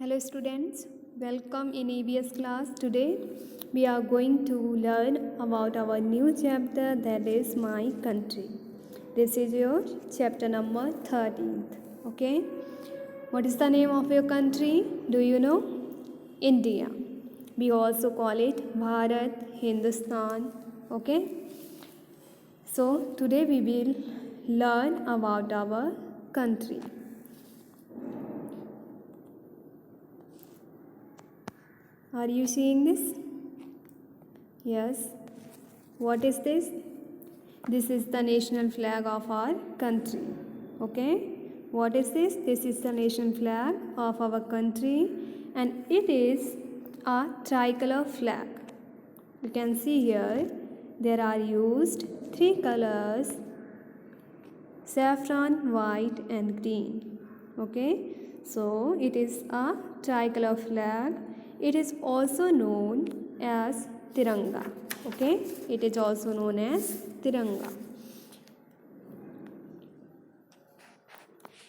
Hello students, welcome in EBS class. Today we are going to learn about our new chapter, that is My Country. This is your chapter number 13th. Okay, what is the name of your country? Do you know? India. We also call it Bharat, Hindustan. Okay, so today we will learn about our country. Are you seeing this? Yes. What is this? This is the national flag of our country. Okay. What is this? This is the national flag of our country, and it is a tricolor flag. You can see here there are used three colors: saffron, white and green. Okay. So it is a tricolor flag. It is also known as Tiranga. Okay, it is also known as Tiranga.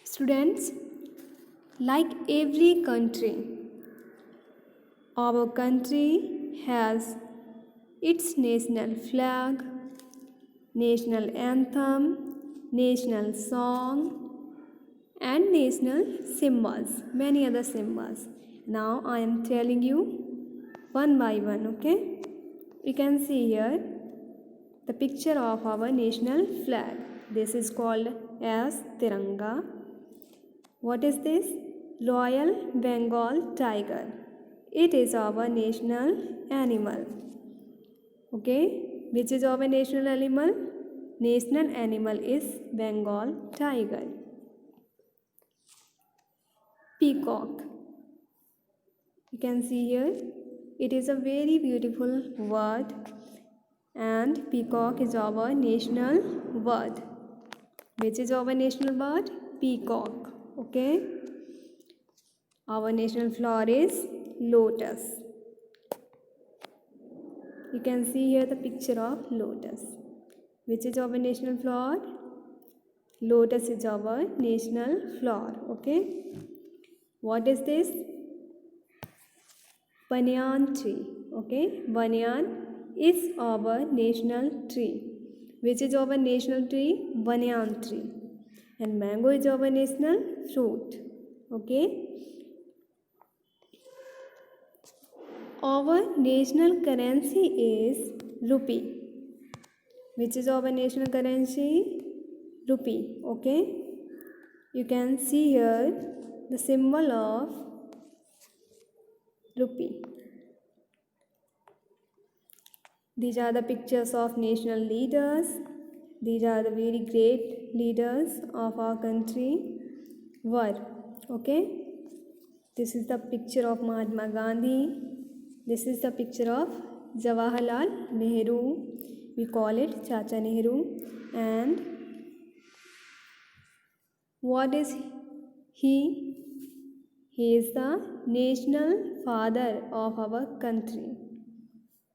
Students, like every country, our country has its national flag, national anthem, national song, and national symbols, many other symbols. Now I am telling you one by one. Okay, you can see here the picture of our national flag. This is called as Tiranga. What is this? Royal Bengal tiger. It is our national animal. Okay, which is our national animal? National animal is Bengal tiger. Peacock. You can see here, it is a very beautiful bird, and peacock is our national bird. Which is our national bird? Peacock. Okay. Our national flower is lotus. You can see here the picture of lotus. Which is our national flower? Lotus is our national flower. Okay. What is this? Banyan tree. Okay. Banyan is our national tree. Which is our national tree? Banyan tree. And mango is our national fruit. Okay. Our national currency is rupee. Which is our national currency? Rupee. Okay. You can see here the symbol of rupee. These are the pictures of national leaders. These are the very great leaders of our country were. Okay. This is the picture of Mahatma Gandhi. This is the picture of Jawaharlal Nehru. We call it Chacha Nehru. And what is he? He is the national father of our country.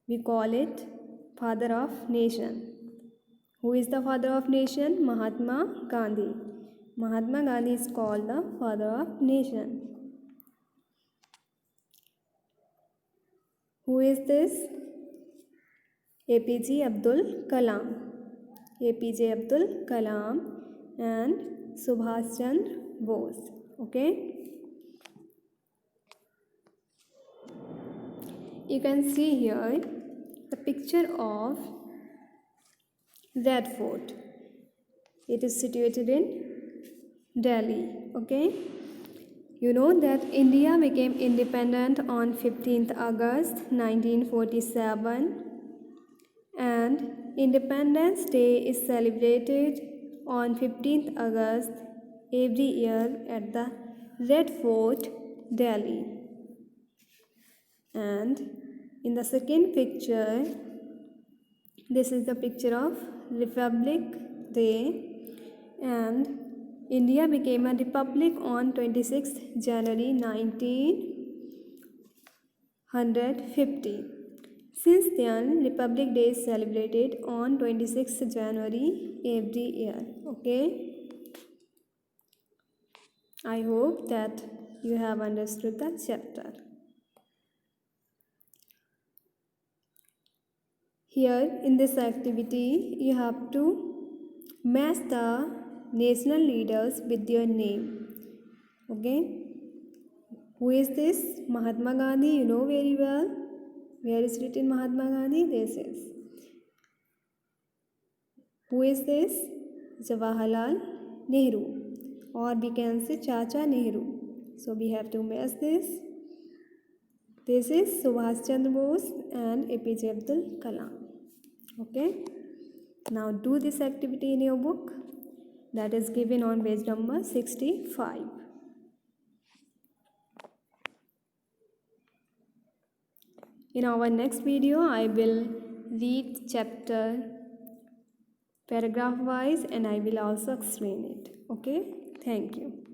We call it father of nation. Who is the father of nation? Mahatma Gandhi. Mahatma Gandhi is called the father of nation. Who is this? APJ Abdul Kalam. APJ Abdul Kalam and Subhash Chandra Bose. Okay. You can see here the picture of Red Fort. It is situated in Delhi. Okay. You know that India became independent on 15th August 1947, and Independence Day is celebrated on 15th August every year at the Red Fort, Delhi. And in the second picture, this is the picture of Republic Day, and India became a republic on 26th January 1950. Since then, Republic Day is celebrated on 26th January every year. Okay. I hope that you have understood the chapter. Here in this activity, you have to match the national leaders with their name. Okay? Who is this? Mahatma Gandhi, you know very well. Where is written Mahatma Gandhi? This is. Who is this? Jawaharlal Nehru, or we can say Chacha Nehru. So we have to match this. This is Subhash Chandra Bose and APJ Abdul Kalam. Okay. Now do this activity in your book. That is given on page number 65. In our next video, I will read chapter paragraph wise and I will also explain it. Okay. Thank you.